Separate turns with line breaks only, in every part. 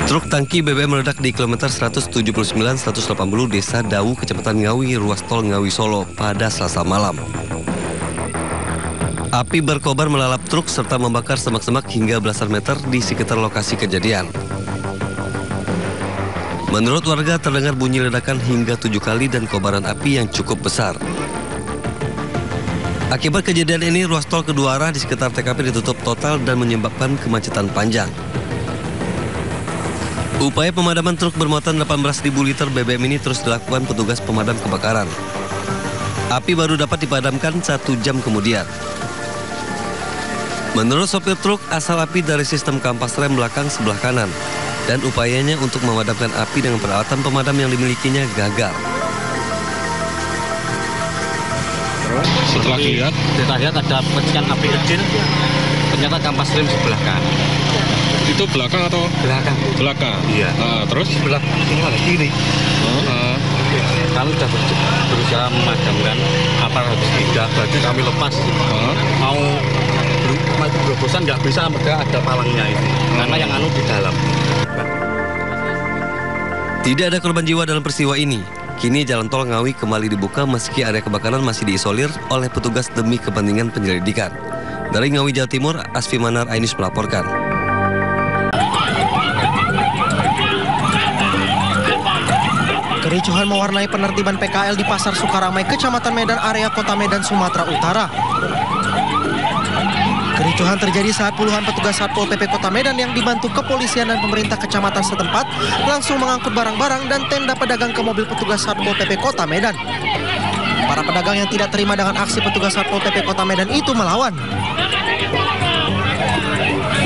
Truk tangki BBM meledak di kilometer 179-180 Desa Dawu, Kecamatan Ngawi, ruas tol Ngawi Solo pada Selasa malam. Api berkobar melalap truk serta membakar semak-semak hingga belasan meter di sekitar lokasi kejadian. Menurut warga terdengar bunyi ledakan hingga 7 kali dan kobaran api yang cukup besar. Akibat kejadian ini, ruas tol kedua arah di sekitar TKP ditutup total dan menyebabkan kemacetan panjang. Upaya pemadaman truk bermuatan 18.000 liter BBM ini terus dilakukan petugas pemadam kebakaran. Api baru dapat dipadamkan 1 jam kemudian. Menurut sopir truk, asal api dari sistem kampas rem belakang sebelah kanan, dan upayanya untuk memadamkan api dengan peralatan pemadam yang dimilikinya gagal.
Setelah kita lihat ada percikan api kecil, ternyata kampas rem sebelah kanan.
Itu belakang atau?
Belakang.
Belakang?
Iya.
Terus?
Sebelah kiri. Kami sudah berusaha memadamkan, aparatus tidak, berarti kami lepas. Mau berobosan nggak bisa, mereka ada palangnya itu. Karena yang di dalam.
Tidak ada korban jiwa dalam peristiwa ini. Kini jalan tol Ngawi kembali dibuka meski area kebakaran masih diisolir oleh petugas demi kepentingan penyelidikan. Dari Ngawi, Jawa Timur, Asfi Manar, iNews melaporkan.
Kericuhan mewarnai penertiban PKL di Pasar Sukaramai, Kecamatan Medan, area Kota Medan, Sumatera Utara. Kericuhan terjadi saat puluhan petugas Satpol PP Kota Medan yang dibantu kepolisian dan pemerintah kecamatan setempat langsung mengangkut barang-barang dan tenda pedagang ke mobil petugas Satpol PP Kota Medan. Para pedagang yang tidak terima dengan aksi petugas Satpol PP Kota Medan itu melawan.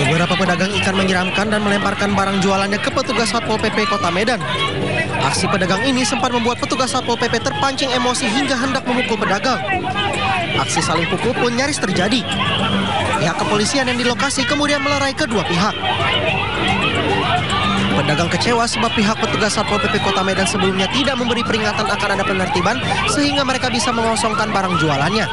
Beberapa pedagang ikan menyiramkan dan melemparkan barang jualannya ke petugas Satpol PP Kota Medan. Aksi pedagang ini sempat membuat petugas Satpol PP terpancing emosi hingga hendak memukul pedagang. Aksi saling pukul pun nyaris terjadi. Pihak kepolisian yang di lokasi kemudian melerai kedua pihak. Pedagang kecewa sebab pihak petugas Satpol PP Kota Medan sebelumnya tidak memberi peringatan akan ada penertiban sehingga mereka bisa mengosongkan barang jualannya.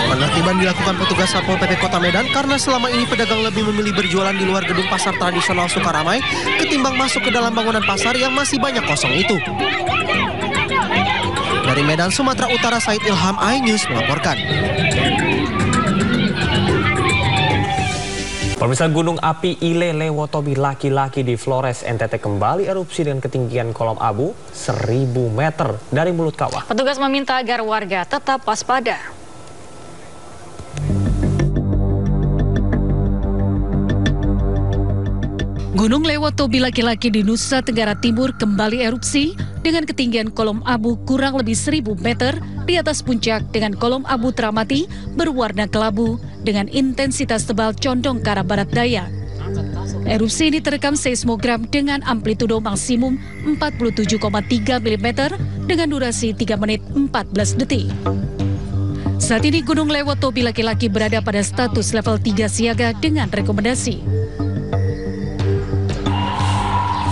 Penertiban dilakukan petugas Satpol PP Kota Medan karena selama ini pedagang lebih memilih berjualan di luar gedung pasar tradisional Sukaramai ketimbang masuk ke dalam bangunan pasar yang masih banyak kosong itu. Dari Medan, Sumatera Utara, Said Ilham, iNews melaporkan.
Pemirsa, gunung api Ile Lewotobi laki-laki di Flores, NTT kembali erupsi dengan ketinggian kolom abu 1.000 meter dari mulut kawah.
Petugas meminta agar warga tetap waspada. Gunung Lewotobi laki-laki di Nusa Tenggara Timur kembali erupsi dengan ketinggian kolom abu kurang lebih 1.000 meter di atas puncak dengan kolom abu teramati berwarna kelabu dengan intensitas tebal condong ke arah barat daya. Erupsi ini terekam seismogram dengan amplitudo maksimum 47,3 mm dengan durasi 3 menit 14 detik. Saat ini Gunung Lewotobi laki-laki berada pada status level 3 siaga dengan rekomendasi.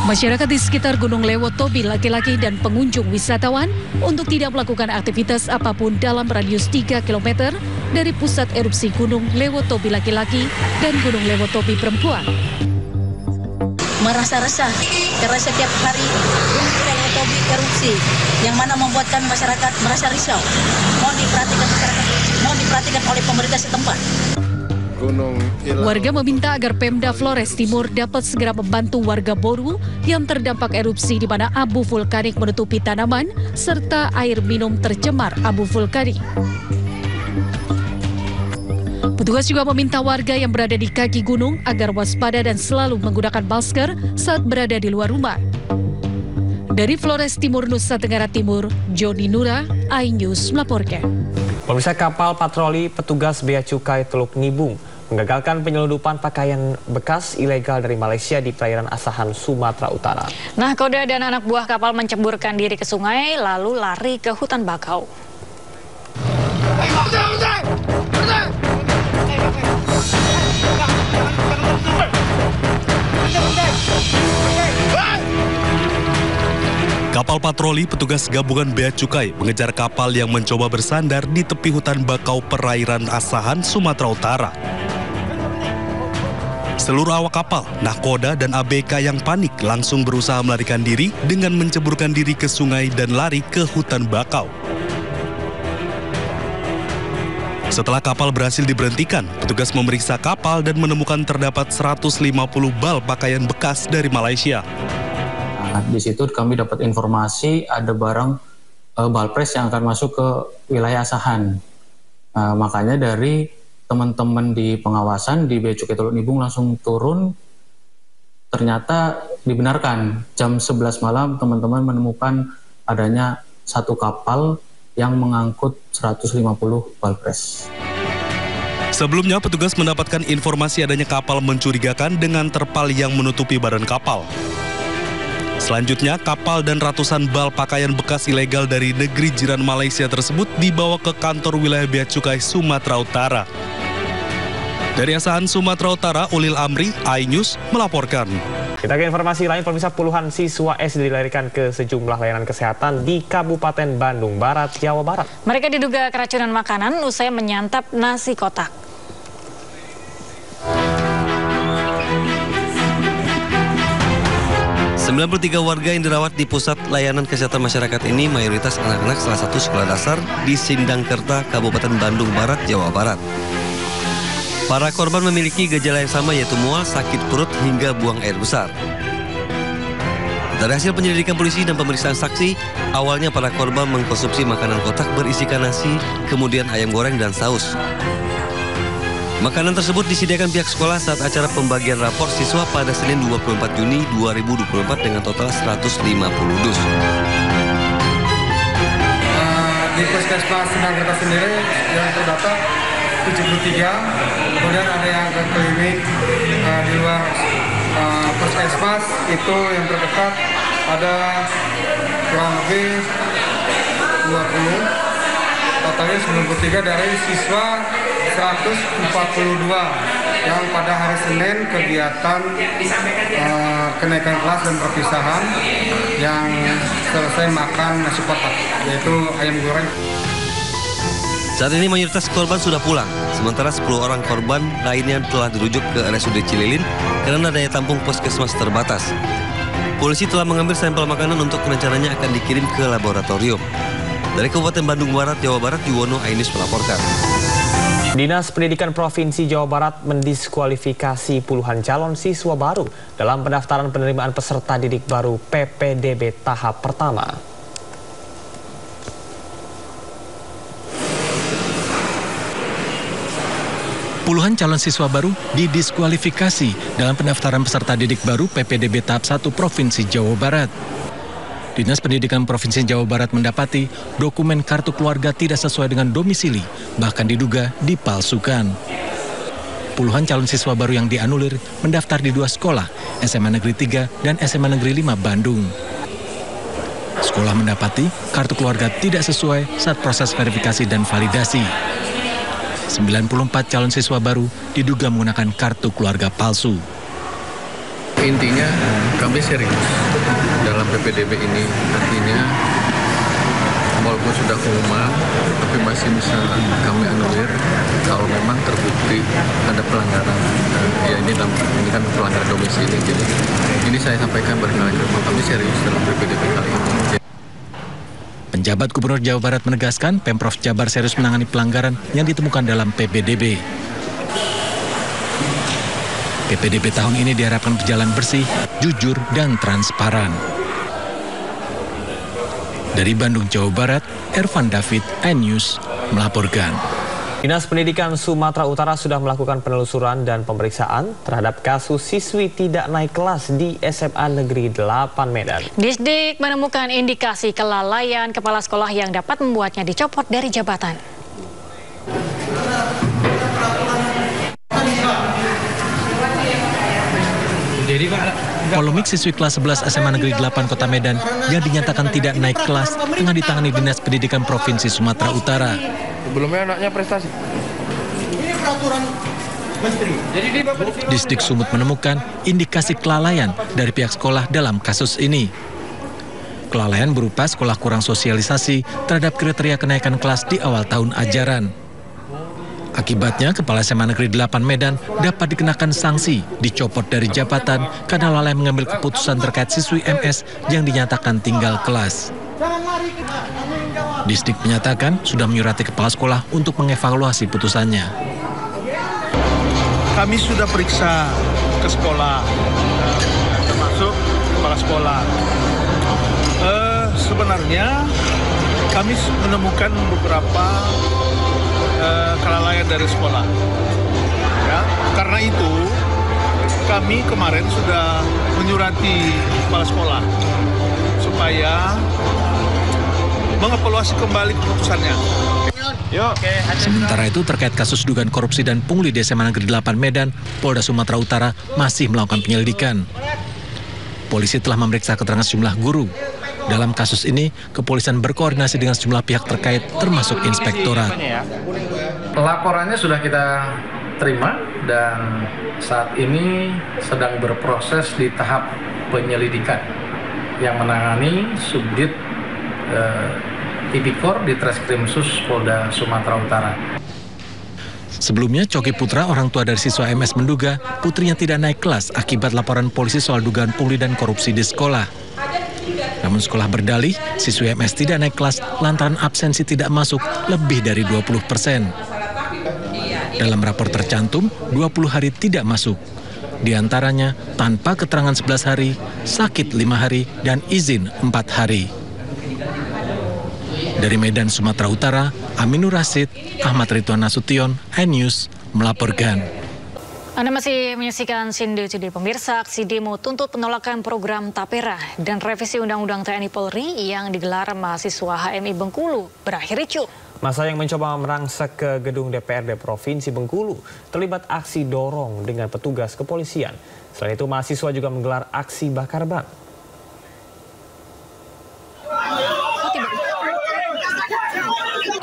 Masyarakat di sekitar Gunung Lewotobi laki-laki dan pengunjung wisatawan untuk tidak melakukan aktivitas apapun dalam radius 3 km dari pusat erupsi Gunung Lewotobi laki-laki dan Gunung Lewotobi perempuan.
Merasa resah karena setiap hari Gunung Lewotobi erupsi yang mana membuatkan masyarakat merasa risau. Mohon diperhatikan oleh pemerintah setempat.
Warga meminta agar Pemda Flores Timur dapat segera membantu warga Boru yang terdampak erupsi di mana abu vulkanik menutupi tanaman serta air minum tercemar abu vulkanik. Petugas juga meminta warga yang berada di kaki gunung agar waspada dan selalu menggunakan masker saat berada di luar rumah. Dari Flores Timur, Nusa Tenggara Timur, Joni Nura, iNews melaporkan.
Pemirsa, kapal patroli petugas Bea Cukai Teluk Nibung menggagalkan penyelundupan pakaian bekas ilegal dari Malaysia di perairan Asahan, Sumatera Utara.
Nahkoda dan anak buah kapal menceburkan diri ke sungai lalu lari ke hutan bakau.
Kapal patroli petugas gabungan Bea Cukai mengejar kapal yang mencoba bersandar di tepi hutan bakau perairan Asahan, Sumatera Utara. Seluruh awak kapal, nahkoda dan ABK yang panik langsung berusaha melarikan diri dengan menceburkan diri ke sungai dan lari ke hutan bakau. Setelah kapal berhasil diberhentikan, petugas memeriksa kapal dan menemukan terdapat 150 bal pakaian bekas dari Malaysia.
Nah, di situ kami dapat informasi ada barang balpres yang akan masuk ke wilayah Asahan. Makanya dari teman-teman di pengawasan di Bea Cukai Teluk Nibung langsung turun. Ternyata dibenarkan jam 11 malam teman-teman menemukan adanya satu kapal yang mengangkut 150 balpres.
Sebelumnya, petugas mendapatkan informasi adanya kapal mencurigakan dengan terpal yang menutupi badan kapal. Selanjutnya, kapal dan ratusan bal pakaian bekas ilegal dari negeri jiran Malaysia tersebut dibawa ke kantor wilayah Bea Cukai Sumatera Utara. Dari Asahan, Sumatera Utara, Ulil Amri, iNews melaporkan.
Kita ke informasi lain, pemirsa, puluhan siswa SD dilarikan ke sejumlah layanan kesehatan di Kabupaten Bandung Barat, Jawa Barat.
Mereka diduga keracunan makanan usai menyantap nasi kotak.
...93 warga yang dirawat di Pusat Layanan Kesehatan Masyarakat ini mayoritas anak-anak salah satu sekolah dasar di Sindangkerta, Kabupaten Bandung Barat, Jawa Barat. Para korban memiliki gejala yang sama, yaitu mual, sakit perut, hingga buang air besar. Dari hasil penyelidikan polisi dan pemeriksaan saksi, awalnya para korban mengkonsumsi makanan kotak berisikan nasi, kemudian ayam goreng dan saus. Makanan tersebut disediakan pihak sekolah saat acara pembagian rapor siswa pada Senin 24 Juni 2024 dengan total 150 dus.
Di Puskesmas Sindangkerta sendiri yang terdata 73, kemudian ada yang ke klinik di luar Puskesmas itu yang terdekat ada kurang lebih 20. Totalnya 93 dari siswa 142 yang pada hari Senin kegiatan kenaikan kelas dan perpisahan yang selesai makan nasi kotak, yaitu ayam goreng.
Saat ini mayoritas korban sudah pulang, sementara 10 orang korban lainnya telah dirujuk ke RSUD Cililin karena daya tampung puskesmas terbatas. Polisi telah mengambil sampel makanan untuk rencananya akan dikirim ke laboratorium. Dari Kabupaten Bandung Barat, Jawa Barat, Yuwono, iNews melaporkan.
Dinas Pendidikan Provinsi Jawa Barat mendiskualifikasi puluhan calon siswa baru dalam pendaftaran penerimaan peserta didik baru PPDB tahap pertama.
Puluhan calon siswa baru didiskualifikasi dalam pendaftaran peserta didik baru PPDB tahap 1 Provinsi Jawa Barat. Dinas Pendidikan Provinsi Jawa Barat mendapati dokumen kartu keluarga tidak sesuai dengan domisili, bahkan diduga dipalsukan. Puluhan calon siswa baru yang dianulir mendaftar di 2 sekolah, SMA Negeri 3 dan SMA Negeri 5 Bandung. Sekolah mendapati kartu keluarga tidak sesuai saat proses verifikasi dan validasi. 94 calon siswa baru diduga menggunakan kartu keluarga palsu.
Intinya kami serius dalam PPDB ini, artinya walaupun sudah pengumuman tapi masih bisa kami anulir kalau memang terbukti ada pelanggaran. Ya ini kan pelanggaran domisili. Jadi ini saya sampaikan berkali-kali, kami serius dalam PPDB kali ini.
Penjabat Gubernur Jawa Barat menegaskan Pemprov Jabar serius menangani pelanggaran yang ditemukan dalam PPDB. PPDB tahun ini diharapkan berjalan bersih, jujur, dan transparan. Dari Bandung, Jawa Barat, Ervan David, iNews melaporkan.
Dinas Pendidikan Sumatera Utara sudah melakukan penelusuran dan pemeriksaan terhadap kasus siswi tidak naik kelas di SMA Negeri 8 Medan.
Disdik menemukan indikasi kelalaian kepala sekolah yang dapat membuatnya dicopot dari jabatan.
Polemik siswi kelas 11 SMA Negeri 8 Kota Medan yang dinyatakan tidak naik kelas tengah ditangani Dinas Pendidikan Provinsi Sumatera Utara.
Sebelumnya anaknya prestasi. Ini peraturan menteri.
Disdik Sumut menemukan indikasi kelalaian dari pihak sekolah dalam kasus ini. Kelalaian berupa sekolah kurang sosialisasi terhadap kriteria kenaikan kelas di awal tahun ajaran. Akibatnya, Kepala SMA Negeri 8 Medan dapat dikenakan sanksi, dicopot dari jabatan karena lalai mengambil keputusan terkait siswi MS yang dinyatakan tinggal kelas. Disdik menyatakan sudah menyurati kepala sekolah untuk mengevaluasi putusannya.
Kami sudah periksa ke sekolah, termasuk kepala sekolah. Sebenarnya kami menemukan beberapa kelalaian dari sekolah. Ya, karena itu kami kemarin sudah menyurati kepala sekolah supaya mengevaluasi kembali keputusannya.
Sementara itu terkait kasus dugaan korupsi dan pungli di SMA Negeri 8 Medan, Polda Sumatera Utara masih melakukan penyelidikan. Polisi telah memeriksa keterangan sejumlah guru. Dalam kasus ini, kepolisian berkoordinasi dengan sejumlah pihak terkait termasuk inspektorat.
Laporannya sudah kita terima dan saat ini sedang berproses di tahap penyelidikan yang menangani Subdit Tipikor di Treskrimsus Polda Sumatera Utara.
Sebelumnya, Coki Putra, orang tua dari siswa MS menduga putrinya tidak naik kelas akibat laporan polisi soal dugaan pungli dan korupsi di sekolah. Namun sekolah berdalih, siswi MS tidak naik kelas lantaran absensi tidak masuk lebih dari 20%. Dalam rapor tercantum, 20 hari tidak masuk. Di antaranya tanpa keterangan 11 hari, sakit 5 hari, dan izin 4 hari. Dari Medan, Sumatera Utara, Aminur Rasid, Ahmad Ridwan Nasution, iNews melaporkan.
Anda masih menyaksikan Sindo Today. Pemirsa, aksi demo tuntut penolakan program Tapera dan revisi Undang-Undang TNI Polri yang digelar mahasiswa HMI Bengkulu berakhir ricuh.
Masa yang mencoba merangsek ke gedung DPRD Provinsi Bengkulu terlibat aksi dorong dengan petugas kepolisian. Selain itu, mahasiswa juga menggelar aksi bakar ban.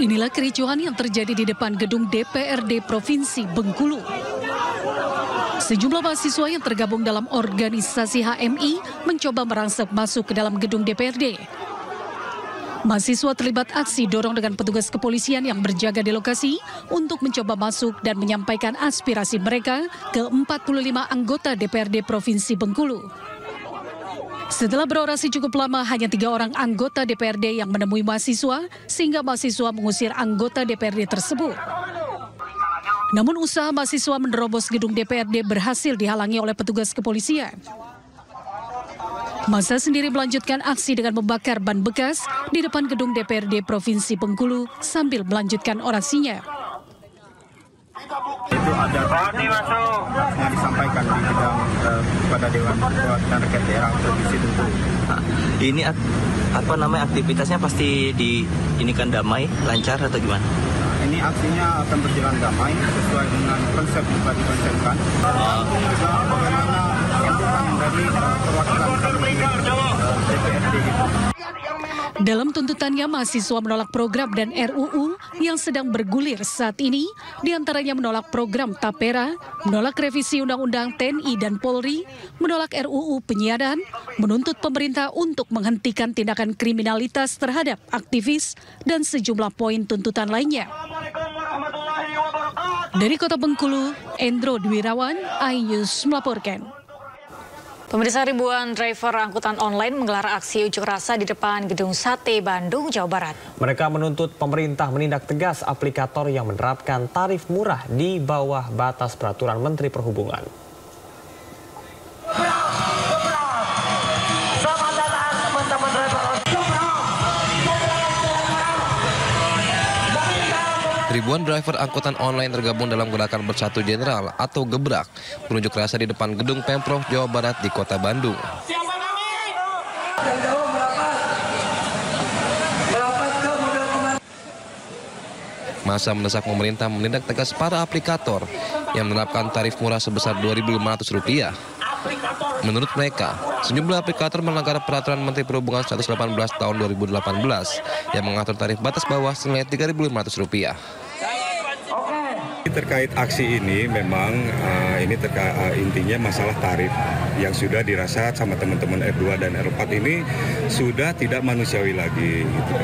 Inilah kericuhan yang terjadi di depan gedung DPRD Provinsi Bengkulu. Sejumlah mahasiswa yang tergabung dalam organisasi HMI mencoba merangsek masuk ke dalam gedung DPRD. Mahasiswa terlibat aksi dorong dengan petugas kepolisian yang berjaga di lokasi untuk mencoba masuk dan menyampaikan aspirasi mereka ke 45 anggota DPRD Provinsi Bengkulu. Setelah berorasi cukup lama, hanya 3 orang anggota DPRD yang menemui mahasiswa, sehingga mahasiswa mengusir anggota DPRD tersebut. Namun usaha mahasiswa menerobos gedung DPRD berhasil dihalangi oleh petugas kepolisian. Massa sendiri melanjutkan aksi dengan membakar ban bekas di depan gedung DPRD Provinsi Bengkulu sambil melanjutkan orasinya.
Itu ada yang disampaikan di bidang kepada Dewan Perwakilan Rakyat Daerah Provinsi Bengkulu.
Ini apa namanya aktivitasnya pasti ini kan damai, lancar atau gimana?
Ini aksinya akan berjalan damai sesuai dengan konsep yang telah dikonsepkan. Juga bagaimana sambutan dari perwakilan kami DPRD itu.
Dalam tuntutannya, mahasiswa menolak program dan RUU yang sedang bergulir saat ini, diantaranya menolak program Tapera, menolak revisi Undang-Undang TNI dan Polri, menolak RUU penyiaran, menuntut pemerintah untuk menghentikan tindakan kriminalitas terhadap aktivis, dan sejumlah poin tuntutan lainnya. Dari Kota Bengkulu, Endro Dwirawan, iNews melaporkan.
Pemirsa, ribuan driver angkutan online menggelar aksi unjuk rasa di depan Gedung Sate Bandung, Jawa Barat.
Mereka menuntut pemerintah menindak tegas aplikator yang menerapkan tarif murah di bawah batas peraturan Menteri Perhubungan.
Ribuan driver angkutan online tergabung dalam gerakan Bersatu General atau Gebrak berunjuk rasa di depan gedung Pemprov Jawa Barat di Kota Bandung. Massa mendesak pemerintah menindak tegas para aplikator yang menerapkan tarif murah sebesar Rp2.500. Menurut mereka, sejumlah aplikator melanggar peraturan Menteri Perhubungan 118 tahun 2018 yang mengatur tarif batas bawah senilai Rp3.500.
Terkait aksi ini memang intinya masalah tarif yang sudah dirasa sama teman-teman R2 dan R4 ini sudah tidak manusiawi lagi gitu.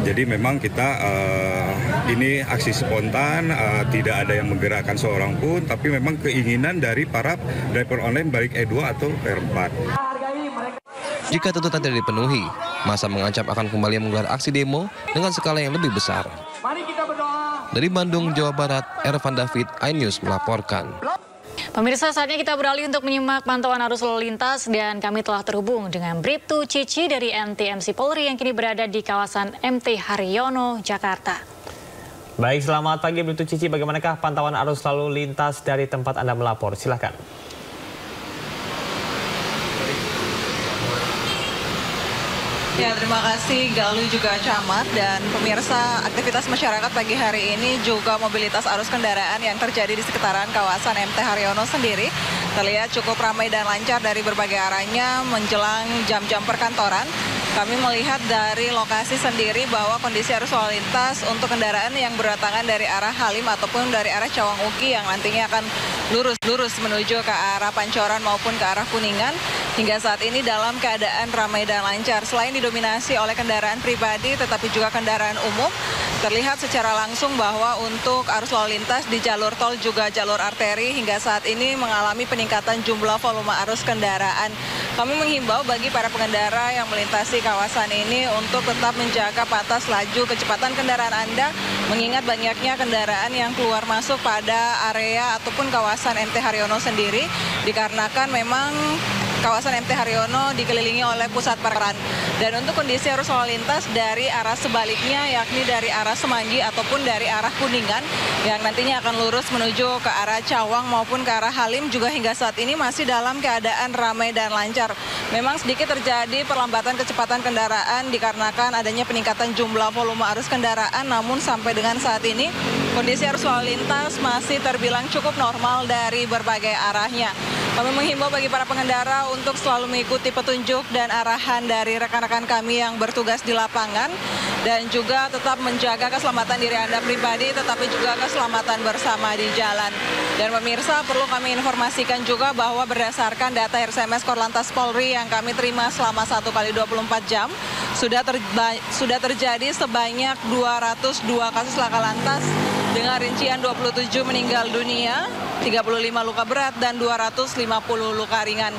Jadi memang kita Ini aksi spontan, tidak ada yang menggerakkan seorang pun, tapi memang keinginan dari para driver online baik E2 atau R4.
Jika tuntutan tidak dipenuhi, massa mengancam akan kembali menggelar aksi demo dengan skala yang lebih besar. Dari Bandung, Jawa Barat, Ervan David, iNews melaporkan.
Pemirsa, saatnya kita beralih untuk menyimak pantauan arus lalu lintas dan kami telah terhubung dengan Bribtu Cici dari NTMC Polri yang kini berada di kawasan MT Haryono, Jakarta.
Baik, selamat pagi Bribtu Cici. Bagaimanakah pantauan arus lalu lintas dari tempat Anda melapor? Silakan.
Ya, terima kasih Galuh juga Camat dan pemirsa. Aktivitas masyarakat pagi hari ini juga mobilitas arus kendaraan yang terjadi di sekitaran kawasan MT Haryono sendiri terlihat cukup ramai dan lancar dari berbagai arahnya menjelang jam-jam perkantoran. Kami melihat dari lokasi sendiri bahwa kondisi arus lalu lintas untuk kendaraan yang berdatangan dari arah Halim ataupun dari arah Cawang Uki yang nantinya akan lurus menuju ke arah Pancoran maupun ke arah Kuningan hingga saat ini dalam keadaan ramai dan lancar. Selain didominasi oleh kendaraan pribadi tetapi juga kendaraan umum, terlihat secara langsung bahwa untuk arus lalu lintas di jalur tol juga jalur arteri hingga saat ini mengalami peningkatan jumlah volume arus kendaraan. Kami menghimbau bagi para pengendara yang melintasi kawasan ini untuk tetap menjaga batas laju kecepatan kendaraan Anda, mengingat banyaknya kendaraan yang keluar masuk pada area ataupun kawasan MT Haryono sendiri, dikarenakan memang kawasan MT Haryono dikelilingi oleh pusat parkiran. Dan untuk kondisi arus lalu lintas dari arah sebaliknya, yakni dari arah Semanggi ataupun dari arah Kuningan, yang nantinya akan lurus menuju ke arah Cawang maupun ke arah Halim juga hingga saat ini masih dalam keadaan ramai dan lancar. Memang sedikit terjadi perlambatan kecepatan kendaraan dikarenakan adanya peningkatan jumlah volume arus kendaraan, namun sampai dengan saat ini kondisi arus lalu lintas masih terbilang cukup normal dari berbagai arahnya. Kami menghimbau bagi para pengendara untuk selalu mengikuti petunjuk dan arahan dari rekan-rekan kami yang bertugas di lapangan dan juga tetap menjaga keselamatan diri Anda pribadi tetapi juga keselamatan bersama di jalan. Dan pemirsa, perlu kami informasikan juga bahwa berdasarkan data RCMS Korlantas Polri yang kami terima selama 1 kali 24 jam, sudah terjadi sebanyak 202 kasus laka lantas dengan rincian 27 meninggal dunia, 35 luka berat, dan 250 luka ringan.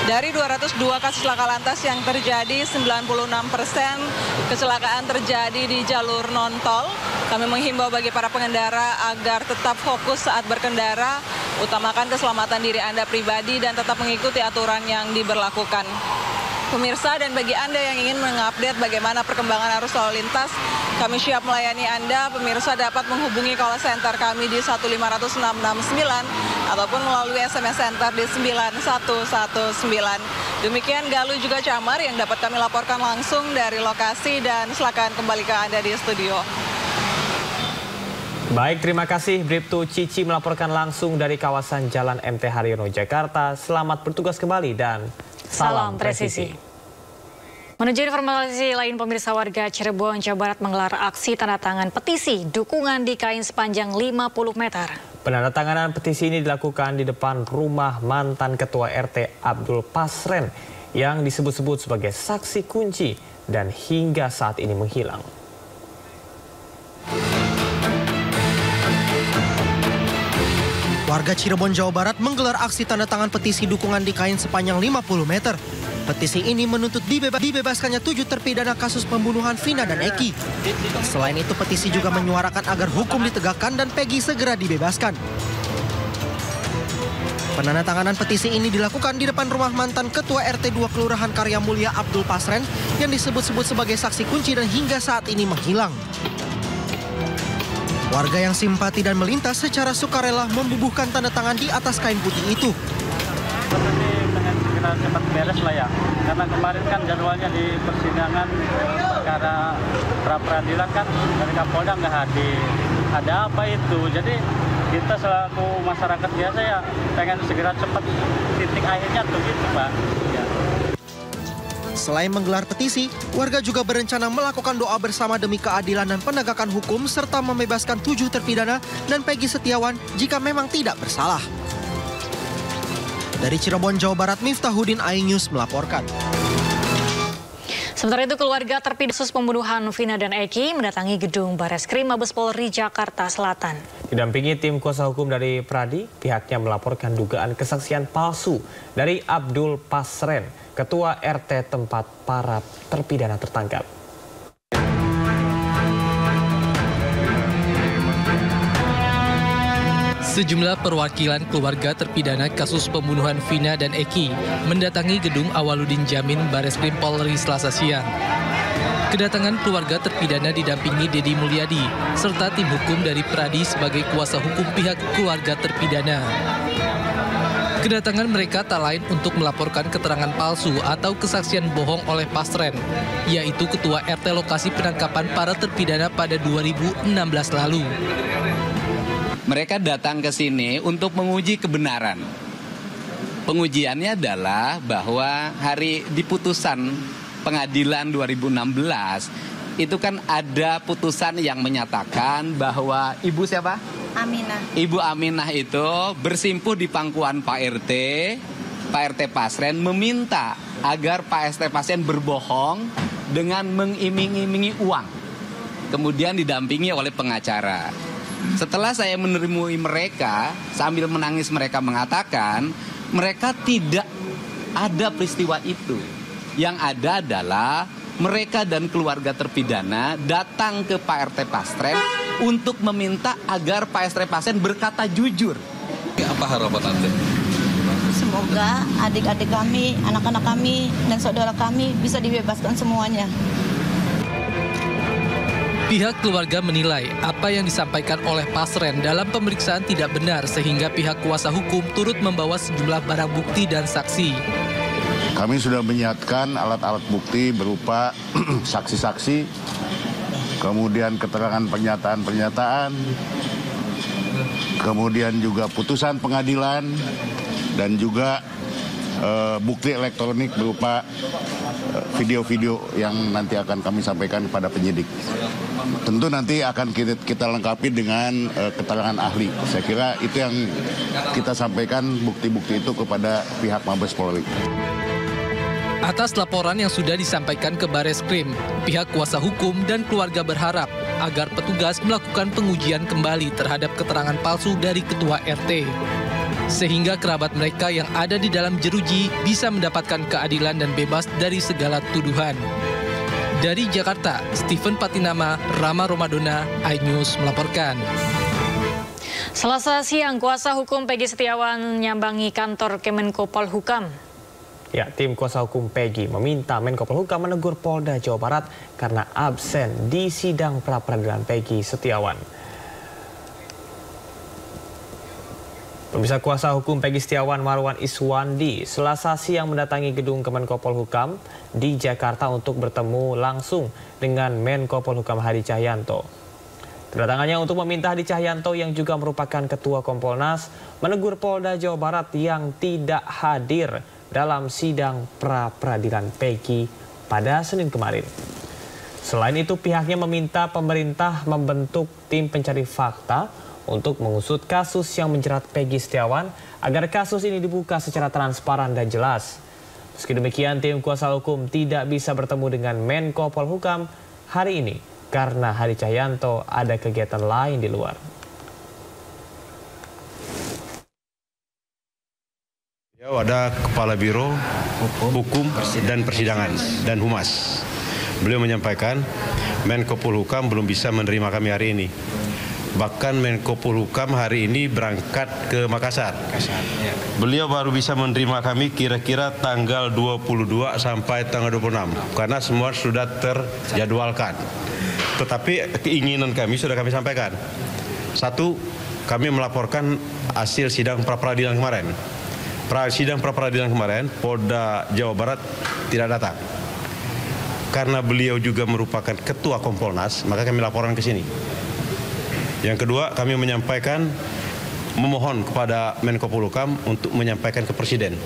Dari 202 kasus laka lantas yang terjadi, 96% kecelakaan terjadi di jalur non-tol. Kami menghimbau bagi para pengendara agar tetap fokus saat berkendara, utamakan keselamatan diri Anda pribadi dan tetap mengikuti aturan yang diberlakukan. Pemirsa, dan bagi Anda yang ingin mengupdate bagaimana perkembangan arus lalu lintas, kami siap melayani Anda. Pemirsa dapat menghubungi call center kami di 1500669 ataupun melalui SMS center di 9119. Demikian Galuh juga Camar yang dapat kami laporkan langsung dari lokasi dan silakan kembali ke Anda di studio.
Baik, terima kasih Bribtu Cici melaporkan langsung dari kawasan Jalan MT Haryono, Jakarta. Selamat bertugas kembali dan salam presisi.
Menuju informasi lain, pemirsa, warga Cirebon, Jawa Barat menggelar aksi tanda tangan petisi dukungan di kain sepanjang 50 meter.
Penandatanganan petisi ini dilakukan di depan rumah mantan Ketua RT Abdul Pasren yang disebut-sebut sebagai saksi kunci dan hingga saat ini menghilang.
Warga Cirebon, Jawa Barat menggelar aksi tanda tangan petisi dukungan di kain sepanjang 50 meter. Petisi ini menuntut dibebaskannya 7 terpidana kasus pembunuhan Vina dan Eki. Selain itu, petisi juga menyuarakan agar hukum ditegakkan dan Peggy segera dibebaskan. Penandatanganan petisi ini dilakukan di depan rumah mantan Ketua RT 2 Kelurahan Karya Mulia Abdul Pasren yang disebut-sebut sebagai saksi kunci dan hingga saat ini menghilang. Warga yang simpati dan melintas secara sukarela membubuhkan tanda tangan di atas kain putih itu.
Dengan segera cepat beres lah ya, karena kemarin kan jadwalnya di persidangan perkara pra-peradilan kan dari Kapolda nggak hadir. Ada apa itu? Jadi kita selaku masyarakat biasa ya pengen segera cepat titik akhirnya tuh gitu Pak. Ya.
Selain menggelar petisi, warga juga berencana melakukan doa bersama demi keadilan dan penegakan hukum serta membebaskan 7 terpidana dan Peggy Setiawan jika memang tidak bersalah. Dari Cirebon, Jawa Barat, Miftahudin, iNews melaporkan.
Sementara itu, keluarga terpidana kasus pembunuhan Vina dan Eki mendatangi gedung Bareskrim Mabes Polri Jakarta Selatan.
Didampingi tim kuasa hukum dari Pradi, pihaknya melaporkan dugaan kesaksian palsu dari Abdul Pasren, ketua RT tempat para terpidana tertangkap.
Sejumlah perwakilan keluarga terpidana kasus pembunuhan Vina dan Eki mendatangi gedung Awaludin Jamin Bareskrim Polri Selasa siang. Kedatangan keluarga terpidana didampingi Dedi Mulyadi serta tim hukum dari Pradi sebagai kuasa hukum pihak keluarga terpidana. Kedatangan mereka tak lain untuk melaporkan keterangan palsu atau kesaksian bohong oleh Pasren, yaitu ketua RT lokasi penangkapan para terpidana pada 2016 lalu.
Mereka datang ke sini untuk menguji kebenaran. Pengujiannya adalah bahwa hari di putusan pengadilan 2016 itu kan ada putusan yang menyatakan bahwa Ibu siapa?
Aminah.
Ibu Aminah itu bersimpuh di pangkuan Pak RT Pasren meminta agar Pak RT Pasren berbohong dengan mengiming-imingi uang. Kemudian didampingi oleh pengacara. Setelah saya menemui mereka, sambil menangis mereka mengatakan, mereka tidak ada peristiwa itu. Yang ada adalah mereka dan keluarga terpidana datang ke Pak RT Pasren untuk meminta agar Pak RT Pasren berkata jujur. Apa harapan Anda?
Semoga adik-adik kami, anak-anak kami, dan saudara kami bisa dibebaskan semuanya.
Pihak keluarga menilai apa yang disampaikan oleh Pasren dalam pemeriksaan tidak benar sehingga pihak kuasa hukum turut membawa sejumlah barang bukti dan saksi.
Kami sudah menyiapkan alat-alat bukti berupa saksi-saksi, kemudian keterangan pernyataan-pernyataan, kemudian juga putusan pengadilan, dan juga bukti elektronik berupa video-video yang nanti akan kami sampaikan kepada penyidik. Tentu nanti akan kita lengkapi dengan keterangan ahli. Saya kira itu yang kita sampaikan bukti-bukti itu kepada pihak Mabes Polri.
Atas laporan yang sudah disampaikan ke Bareskrim, pihak kuasa hukum dan keluarga berharap agar petugas melakukan pengujian kembali terhadap keterangan palsu dari ketua RT. Sehingga kerabat mereka yang ada di dalam jeruji bisa mendapatkan keadilan dan bebas dari segala tuduhan. Dari Jakarta, Stephen Patinama, Rama Romadona, iNews melaporkan.
Selasa siang, kuasa hukum Peggy Setiawan menyambangi kantor Kemenko Polhukam.
Ya, tim kuasa hukum Peggy meminta Menko Polhukam menegur Polda Jawa Barat karena absen di sidang pra-peradilan Peggy Setiawan. Pemirsa, kuasa hukum Peggy Setiawan Marwan Iswandi Selasa siang mendatangi gedung Kemenko Polhukam di Jakarta untuk bertemu langsung dengan Menko Polhukam Hadi Cahyanto. Kedatangannya untuk meminta Hadi Cahyanto yang juga merupakan Ketua Kompolnas menegur Polda Jawa Barat yang tidak hadir dalam sidang pra-peradilan Peggy pada Senin kemarin. Selain itu, pihaknya meminta pemerintah membentuk tim pencari fakta untuk mengusut kasus yang menjerat Peggy Setiawan agar kasus ini dibuka secara transparan dan jelas. Meski demikian, tim kuasa hukum tidak bisa bertemu dengan Menko Polhukam hari ini karena Hadi Cahyanto ada kegiatan lain di luar.
Ada Kepala Biro Hukum dan Persidangan dan Humas. Beliau menyampaikan Menko Polhukam belum bisa menerima kami hari ini. Bahkan Menko Polhukam hari ini berangkat ke Makassar. Beliau baru bisa menerima kami kira-kira tanggal 22 sampai tanggal 26. Karena semua sudah terjadwalkan. Tetapi keinginan kami sudah kami sampaikan. Satu, kami melaporkan hasil sidang pra-peradilan kemarin. Sidang pra-peradilan kemarin, Polda Jawa Barat tidak datang. Karena beliau juga merupakan Ketua Kompolnas, maka kami laporan ke sini. Yang kedua, kami memohon kepada Menko Polhukam untuk menyampaikan ke Presiden.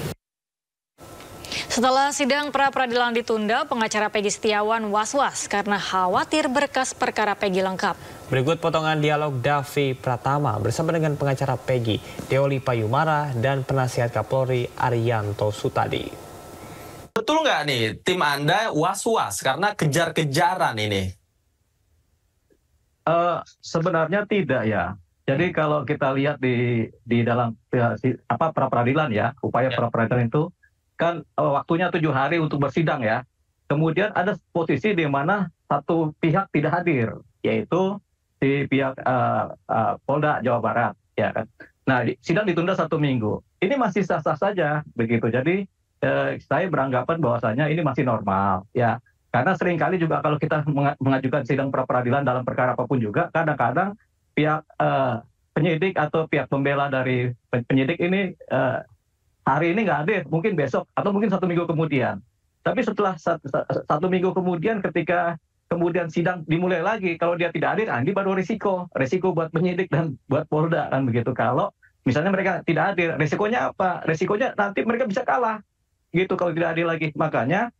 Setelah sidang pra-peradilan ditunda, pengacara Peggy Setiawan was-was karena khawatir berkas perkara Peggy lengkap.
Berikut potongan dialog Davi Pratama bersama dengan pengacara Peggy, Deoli Payumara, dan penasihat Kapolri Arianto Sutadi.
betul nggak nih tim Anda was-was karena kejar-kejaran ini?
Sebenarnya tidak ya. Jadi kalau kita lihat di dalam pra peradilan ya, upaya pra peradilan itu kan waktunya 7 hari untuk bersidang ya. Kemudian ada posisi di mana satu pihak tidak hadir, yaitu di pihak Polda Jawa Barat ya kan. Nah, sidang ditunda 1 minggu. Ini masih sah-sah saja begitu. Jadi saya beranggapan bahwasanya ini masih normal ya. Karena seringkali juga kalau kita mengajukan sidang pra peradilan dalam perkara apapun juga, kadang-kadang pihak penyidik atau pihak pembela dari penyidik ini hari ini nggak hadir, mungkin besok atau mungkin 1 minggu kemudian. Tapi setelah 1 minggu kemudian, ketika kemudian sidang dimulai lagi, kalau dia tidak hadir, ini baru risiko buat penyidik dan buat Polda kan begitu. Kalau misalnya mereka tidak hadir, risikonya apa? Risikonya nanti mereka bisa kalah gitu kalau tidak hadir lagi. Makanya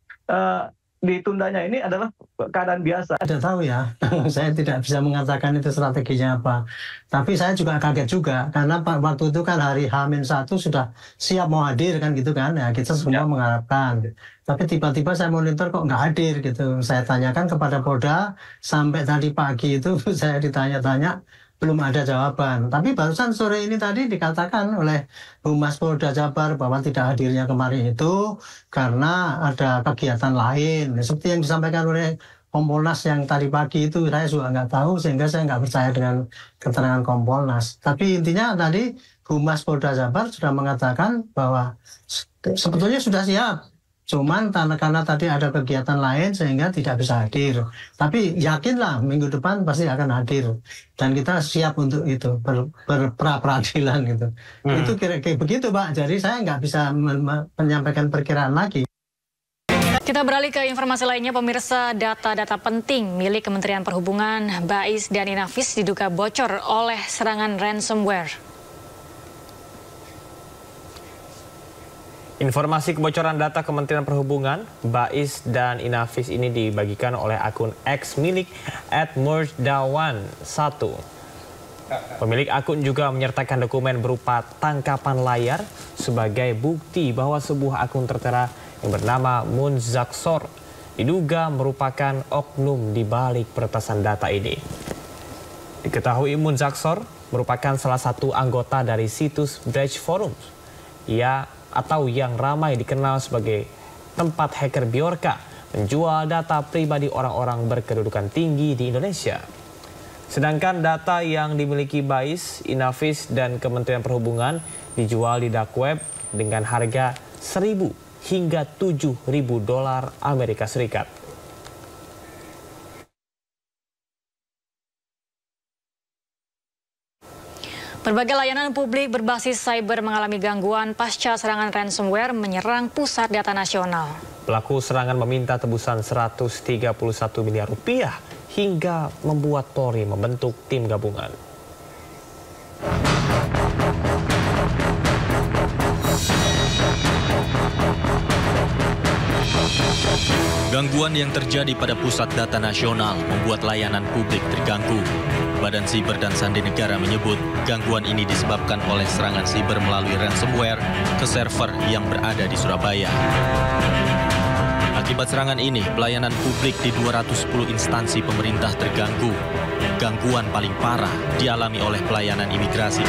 ditundanya ini adalah keadaan biasa.
Tidak tahu ya, saya tidak bisa mengatakan itu strateginya apa. Tapi saya juga kaget juga, karena waktu itu kan hari H-1 sudah siap mau hadir kan gitu kan, ya kita semua mengharapkan. Tapi tiba-tiba saya monitor kok nggak hadir gitu. Saya tanyakan kepada Polda, sampai tadi pagi itu saya ditanya-tanya, belum ada jawaban. Tapi barusan sore ini tadi dikatakan oleh Humas Polda Jabar bahwa tidak hadirnya kemarin itu karena ada kegiatan lain. Seperti yang disampaikan oleh Kompolnas yang tadi pagi itu saya juga nggak tahu, sehingga saya nggak percaya dengan keterangan Kompolnas. Tapi intinya tadi Humas Polda Jabar sudah mengatakan bahwa sebetulnya sudah siap. Cuman karena tadi ada kegiatan lain sehingga tidak bisa hadir. Tapi yakinlah minggu depan pasti akan hadir. Dan kita siap untuk itu, pra-peradilan gitu. Itu kira-kira begitu Pak. Jadi saya nggak bisa menyampaikan perkiraan lagi.
Kita beralih ke informasi lainnya, pemirsa. Data-data penting milik Kementerian Perhubungan, BAIS dan Inavis diduga bocor oleh serangan ransomware.
Informasi kebocoran data Kementerian Perhubungan, BAIS dan Inavis ini dibagikan oleh akun X milik @murdawan1. Pemilik akun juga menyertakan dokumen berupa tangkapan layar sebagai bukti bahwa sebuah akun tertera yang bernama Munzaksor diduga merupakan oknum di balik peretasan data ini. Diketahui Munzaksor merupakan salah satu anggota dari situs Breach Forums. Atau yang ramai dikenal sebagai tempat hacker Bjorka menjual data pribadi orang-orang berkedudukan tinggi di Indonesia. Sedangkan data yang dimiliki BAIS, Inavis, dan Kementerian Perhubungan dijual di dark web dengan harga 1.000 hingga 7.000 dolar Amerika Serikat.
Berbagai layanan publik berbasis cyber mengalami gangguan pasca serangan ransomware menyerang pusat data nasional.
Pelaku serangan meminta tebusan 131 miliar rupiah hingga membuat Polri membentuk tim gabungan.
Gangguan yang terjadi pada pusat data nasional membuat layanan publik terganggu. Badan Siber dan Sandi Negara menyebut gangguan ini disebabkan oleh serangan siber melalui ransomware ke server yang berada di Surabaya. Akibat serangan ini, pelayanan publik di 210 instansi pemerintah terganggu. Gangguan paling parah dialami oleh pelayanan imigrasi.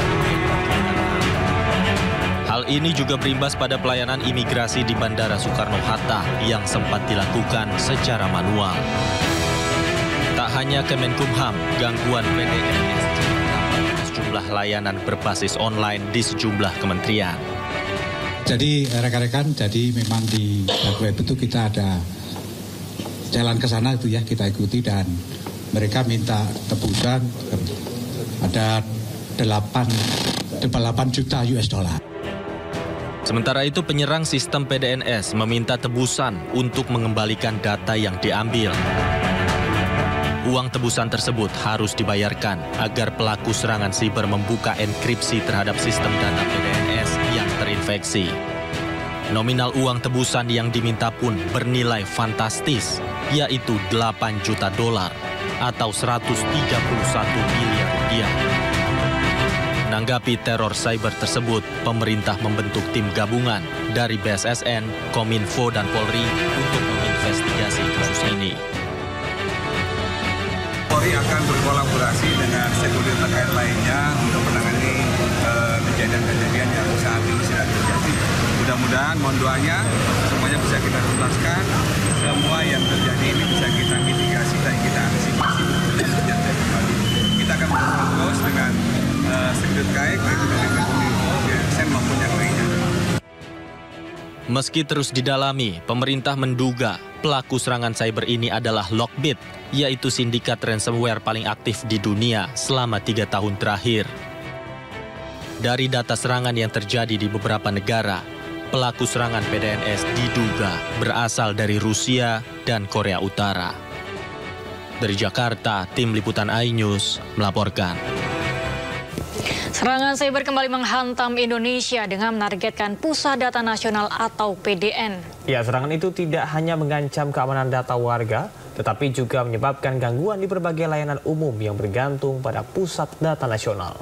Hal ini juga berimbas pada pelayanan imigrasi di Bandara Soekarno-Hatta yang sempat dilakukan secara manual. Tak hanya Kemenkumham, gangguan PDNS sejumlah layanan berbasis online di sejumlah kementerian.
Jadi rekan-rekan, jadi memang di web itu kita ada jalan ke sana itu ya, kita ikuti dan mereka minta tebusan ada 8 juta US dollar.
Sementara itu penyerang sistem PDNS meminta tebusan untuk mengembalikan data yang diambil. Uang tebusan tersebut harus dibayarkan agar pelaku serangan siber membuka enkripsi terhadap sistem data PDNS yang terinfeksi. Nominal uang tebusan yang diminta pun bernilai fantastis, yaitu 8 juta dolar atau 131 miliar rupiah. Menanggapi teror cyber tersebut, pemerintah membentuk tim gabungan dari BSSN, Kominfo, dan Polri untuk menginvestigasi kasus ini.
Polri akan berkolaborasi dengan stakeholder terkait lainnya untuk menangani kejadian-kejadian yang saat ini sedang terjadi. Mudah-mudahan, mohon doanya, semuanya bisa kita tuntaskan, semua yang terjadi ini bisa kita mitigasi dan kita antisipasi dan terjadi kembali. Kita akan berfokus dengan sekretariat terkait, baik dari Kominfo, BSSN maupun yang lainnya.
Meski terus didalami, pemerintah menduga pelaku serangan cyber ini adalah Lockbit, yaitu sindikat ransomware paling aktif di dunia selama 3 tahun terakhir. Dari data serangan yang terjadi di beberapa negara, pelaku serangan PDNS diduga berasal dari Rusia dan Korea Utara. Dari Jakarta, tim liputan iNews melaporkan.
Serangan cyber kembali menghantam Indonesia dengan menargetkan Pusat Data Nasional atau PDN.
Ya, serangan itu tidak hanya mengancam keamanan data warga, tetapi juga menyebabkan gangguan di berbagai layanan umum yang bergantung pada Pusat Data Nasional.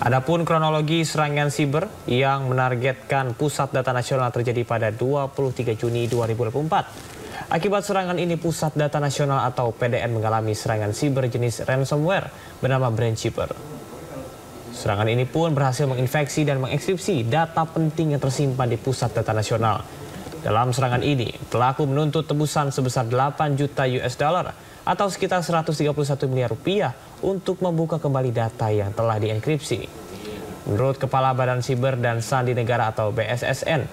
Adapun kronologi serangan siber yang menargetkan Pusat Data Nasional terjadi pada 23 Juni 2024. Akibat serangan ini, Pusat Data Nasional atau PDN mengalami serangan siber jenis ransomware bernama Brainkeeper. Serangan ini pun berhasil menginfeksi dan mengekskripsi data penting yang tersimpan di Pusat Data Nasional. Dalam serangan ini, pelaku menuntut tebusan sebesar 8 juta US dollar atau sekitar 131 miliar rupiah untuk membuka kembali data yang telah dienkripsi. Menurut Kepala Badan Siber dan Sandi Negara atau BSSN,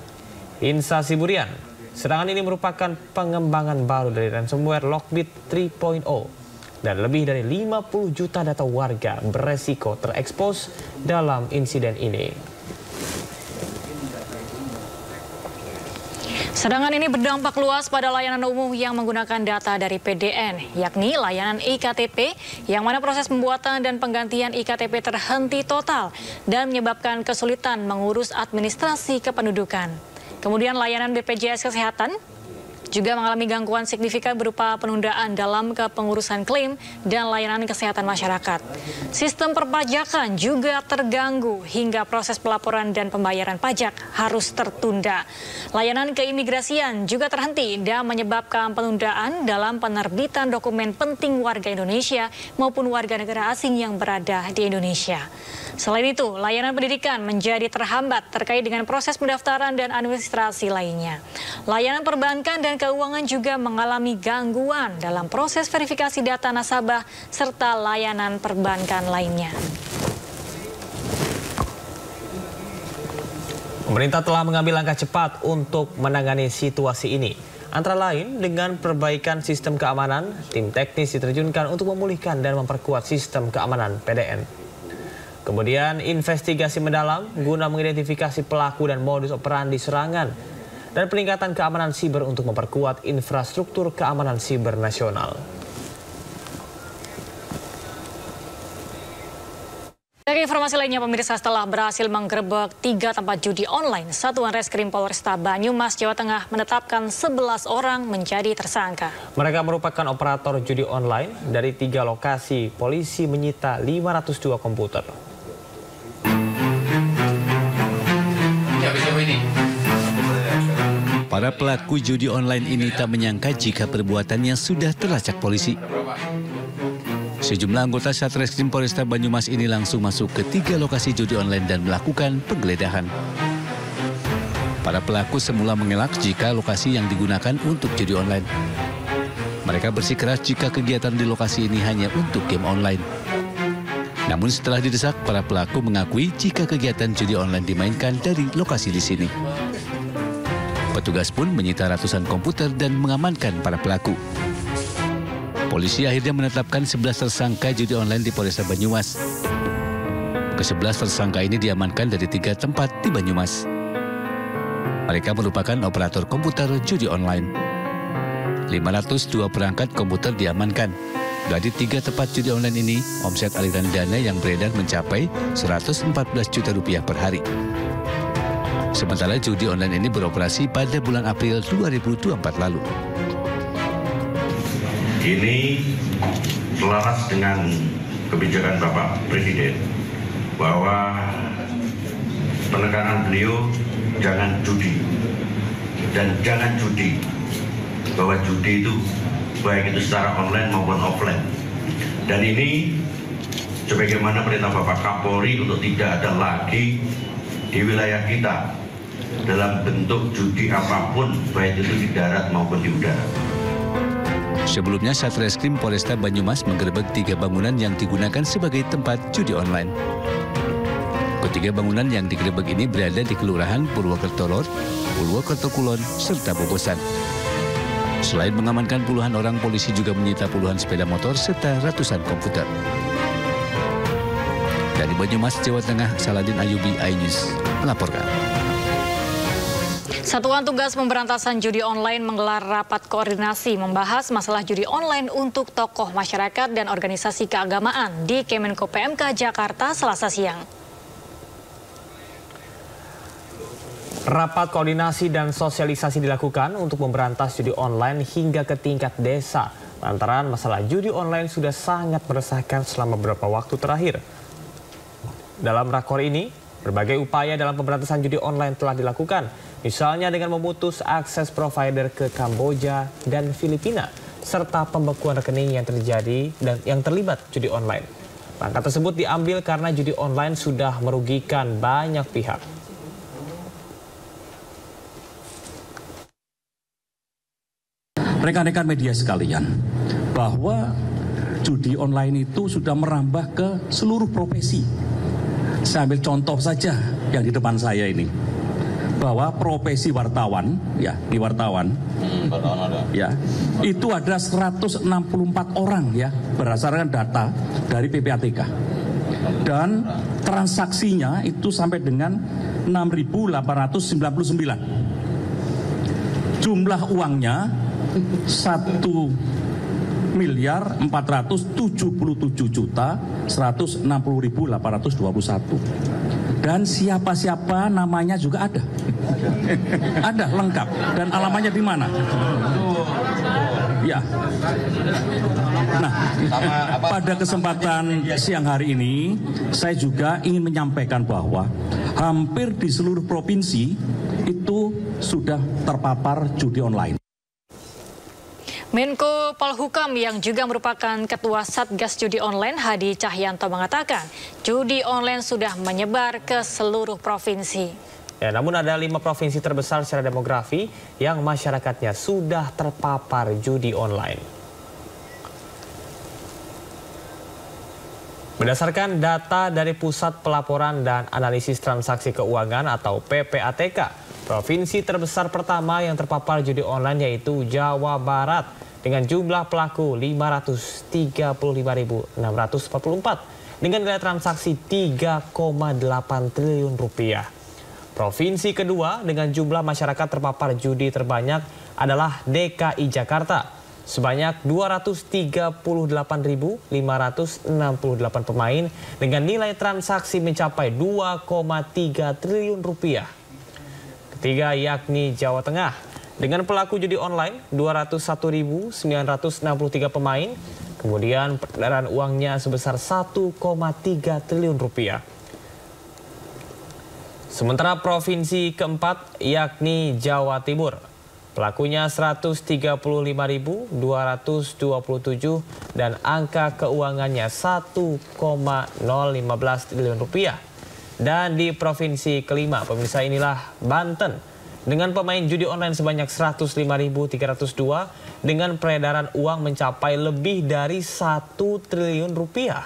Insa Siburian, serangan ini merupakan pengembangan baru dari ransomware Lockbit 3.0 dan lebih dari 50 juta data warga beresiko terekspos dalam insiden ini.
Serangan ini berdampak luas pada layanan umum yang menggunakan data dari PDN, yakni layanan iKTP, yang mana proses pembuatan dan penggantian iKTP terhenti total dan menyebabkan kesulitan mengurus administrasi kependudukan. Kemudian layanan BPJS Kesehatan juga mengalami gangguan signifikan berupa penundaan dalam kepengurusan klaim dan layanan kesehatan masyarakat. Sistem perpajakan juga terganggu hingga proses pelaporan dan pembayaran pajak harus tertunda. Layanan keimigrasian juga terhenti dan menyebabkan penundaan dalam penerbitan dokumen penting warga Indonesia maupun warga negara asing yang berada di Indonesia. Selain itu, layanan pendidikan menjadi terhambat terkait dengan proses pendaftaran dan administrasi lainnya. Layanan perbankan dan keuangan juga mengalami gangguan dalam proses verifikasi data nasabah serta layanan perbankan lainnya.
Pemerintah telah mengambil langkah cepat untuk menangani situasi ini. Antara lain dengan perbaikan sistem keamanan, tim teknis diterjunkan untuk memulihkan dan memperkuat sistem keamanan PDN. Kemudian investigasi mendalam guna mengidentifikasi pelaku dan modus operandi serangan dan peningkatan keamanan siber untuk memperkuat infrastruktur keamanan siber nasional.
Dari informasi lainnya, pemirsa, setelah berhasil menggerebek 3 tempat judi online, Satuan Reskrim Polresta Banyumas, Jawa Tengah menetapkan 11 orang menjadi tersangka.
Mereka merupakan operator judi online. Dari 3 lokasi, polisi menyita 502 komputer.
Para pelaku judi online ini tak menyangka jika perbuatannya sudah terlacak polisi. Sejumlah anggota Satreskrim Polresta Banyumas ini langsung masuk ke 3 lokasi judi online dan melakukan penggeledahan. Para pelaku semula mengelak jika lokasi yang digunakan untuk judi online. Mereka bersikeras jika kegiatan di lokasi ini hanya untuk game online. Namun setelah didesak, para pelaku mengakui jika kegiatan judi online dimainkan dari lokasi di sini. Petugas pun menyita ratusan komputer dan mengamankan para pelaku. Polisi akhirnya menetapkan 11 tersangka judi online di Polresta Banyumas. Ke-11 tersangka ini diamankan dari 3 tempat di Banyumas. Mereka merupakan operator komputer judi online. 502 perangkat komputer diamankan. Dari 3 tempat judi online ini, omset aliran dana yang beredar mencapai 114 juta rupiah per hari. Sementara judi online ini beroperasi pada bulan April 2024 lalu.
Kini selaras dengan kebijakan Bapak Presiden bahwa penekanan beliau jangan judi dan jangan judi, bahwa judi itu baik itu secara online maupun offline. Dan ini sebagaimana perintah Bapak Kapolri untuk tidak ada lagi di wilayah kita dalam bentuk judi apapun, baik itu di darat maupun di udara.
Sebelumnya, Satreskrim Polresta Banyumas menggerebek 3 bangunan yang digunakan sebagai tempat judi online. Ketiga bangunan yang digerebek ini berada di Kelurahan Purwokerto Lor, Purwokerto Kulon, serta Bobosan. Selain mengamankan puluhan orang, polisi juga menyita puluhan sepeda motor serta ratusan komputer. Dari Banyumas, Jawa Tengah, Saladin Ayubi, iNews melaporkan.
Satuan Tugas Pemberantasan Judi Online menggelar rapat koordinasi membahas masalah judi online untuk tokoh masyarakat dan organisasi keagamaan di Kemenko PMK Jakarta Selasa siang.
Rapat koordinasi dan sosialisasi dilakukan untuk memberantas judi online hingga ke tingkat desa. Lantaran masalah judi online sudah sangat meresahkan selama beberapa waktu terakhir. Dalam rakor ini, berbagai upaya dalam pemberantasan judi online telah dilakukan. Misalnya dengan memutus akses provider ke Kamboja dan Filipina, serta pembekuan rekening yang terjadi dan yang terlibat judi online. Langkah tersebut diambil karena judi online sudah merugikan banyak pihak.
Rekan-rekan media sekalian, bahwa judi online itu sudah merambah ke seluruh profesi. Saya ambil contoh saja yang di depan saya ini, bahwa profesi wartawan, ya, di wartawan, ya, itu ada 164 orang, ya, berdasarkan data dari PPATK, dan transaksinya itu sampai dengan 6.899. Jumlah uangnya 1.477.160.821 dan siapa-siapa namanya juga ada. Ada lengkap dan alamatnya di mana? Ya. Nah, pada kesempatan siang hari ini saya juga ingin menyampaikan bahwa hampir di seluruh provinsi itu sudah terpapar judi online.
Menko Polhukam yang juga merupakan Ketua Satgas Judi Online Hadi Cahyanto mengatakan judi online sudah menyebar ke seluruh provinsi.
Ya, namun ada 5 provinsi terbesar secara demografi yang masyarakatnya sudah terpapar judi online. Berdasarkan data dari Pusat Pelaporan dan Analisis Transaksi Keuangan atau PPATK, provinsi terbesar pertama yang terpapar judi online yaitu Jawa Barat dengan jumlah pelaku 535.644 dengan nilai transaksi 3,8 triliun rupiah. Provinsi kedua dengan jumlah masyarakat terpapar judi terbanyak adalah DKI Jakarta sebanyak 238.568 pemain dengan nilai transaksi mencapai 2,3 triliun rupiah. Ketiga yakni Jawa Tengah dengan pelaku judi online 201.963 pemain, kemudian peredaran uangnya sebesar 1,3 triliun rupiah. Sementara provinsi keempat yakni Jawa Timur, pelakunya 135.227 dan angka keuangannya 1,015 triliun rupiah. Dan di provinsi kelima, pemirsa, inilah Banten dengan pemain judi online sebanyak 105.302 dengan peredaran uang mencapai lebih dari 1 triliun rupiah.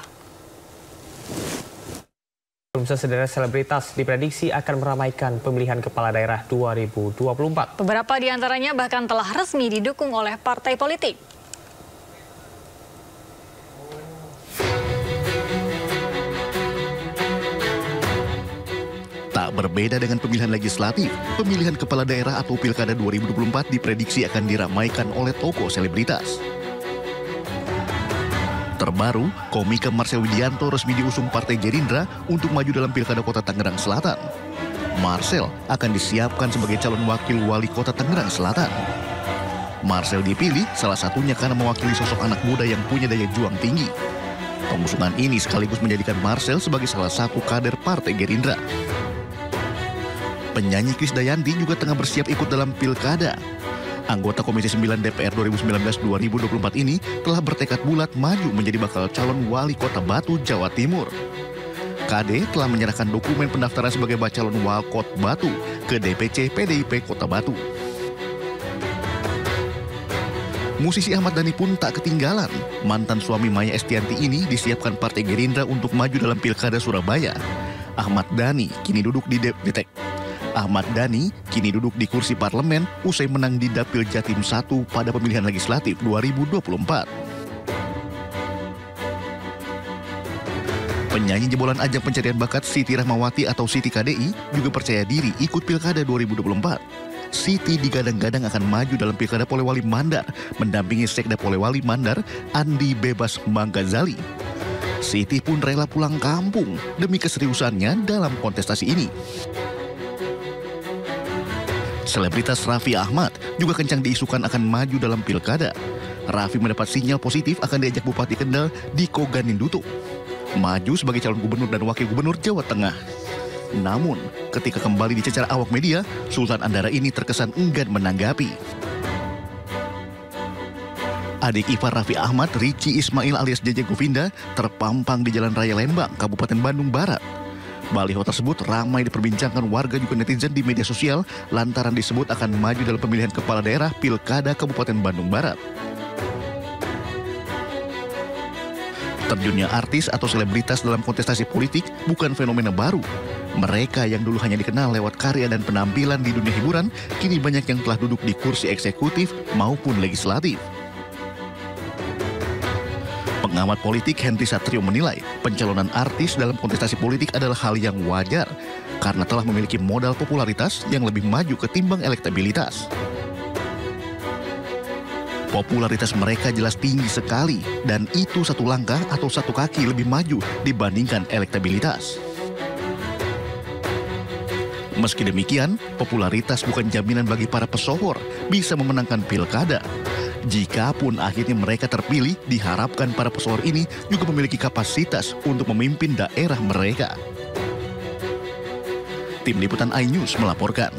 Pemirsa, sederet selebritas diprediksi akan meramaikan pemilihan kepala daerah 2024.
Beberapa di antaranya bahkan telah resmi didukung oleh partai politik.
Tak berbeda dengan pemilihan legislatif, pemilihan kepala daerah atau pilkada 2024 diprediksi akan diramaikan oleh tokoh selebritas. Terbaru, komika Marcel Widianto resmi diusung Partai Gerindra untuk maju dalam Pilkada Kota Tangerang Selatan. Marcel akan disiapkan sebagai calon wakil wali kota Tangerang Selatan. Marcel dipilih salah satunya karena mewakili sosok anak muda yang punya daya juang tinggi. Pengusungan ini sekaligus menjadikan Marcel sebagai salah satu kader Partai Gerindra. Penyanyi Krisdayanti juga tengah bersiap ikut dalam pilkada. Anggota Komisi 9 DPR 2019-2024 ini telah bertekad bulat maju menjadi bakal calon wali kota Batu, Jawa Timur. KD telah menyerahkan dokumen pendaftaran sebagai bacalon Walkot Batu ke DPC PDIP Kota Batu. Musisi Ahmad Dhani pun tak ketinggalan. Mantan suami Maya Estianty ini disiapkan Partai Gerindra untuk maju dalam Pilkada Surabaya. Ahmad Dhani kini duduk di kursi parlemen usai menang di Dapil Jatim 1 pada pemilihan legislatif 2024. Penyanyi jebolan ajang pencarian bakat Siti Rahmawati atau Siti KDI juga percaya diri ikut Pilkada 2024. Siti digadang-gadang akan maju dalam Pilkada Polewali Mandar, mendampingi Sekda Polewali Mandar, Andi Bebas Manggazali. Siti pun rela pulang kampung demi keseriusannya dalam kontestasi ini. Selebritas Raffi Ahmad juga kencang diisukan akan maju dalam Pilkada. Raffi mendapat sinyal positif akan diajak Bupati Kendal Diko Ganinduto maju sebagai calon gubernur dan wakil gubernur Jawa Tengah. Namun, ketika kembali dicecar awak media, Sultan Andara ini terkesan enggan menanggapi. Adik ipar Raffi Ahmad, Ricky Ismail alias JJ Govinda, terpampang di Jalan Raya Lembang, Kabupaten Bandung Barat. Baliho tersebut ramai diperbincangkan warga juga netizen di media sosial lantaran disebut akan maju dalam pemilihan kepala daerah Pilkada Kabupaten Bandung Barat. Terjunnya artis atau selebritas dalam kontestasi politik bukan fenomena baru. Mereka yang dulu hanya dikenal lewat karya dan penampilan di dunia hiburan, kini banyak yang telah duduk di kursi eksekutif maupun legislatif. Pengamat politik Henry Satrio menilai pencalonan artis dalam kontestasi politik adalah hal yang wajar karena telah memiliki modal popularitas yang lebih maju ketimbang elektabilitas. Popularitas mereka jelas tinggi sekali dan itu satu langkah atau satu kaki lebih maju dibandingkan elektabilitas. Meski demikian, popularitas bukan jaminan bagi para pesohor bisa memenangkan pilkada. Jikapun akhirnya mereka terpilih, diharapkan para pesohor ini juga memiliki kapasitas untuk memimpin daerah mereka. Tim Liputan iNews melaporkan.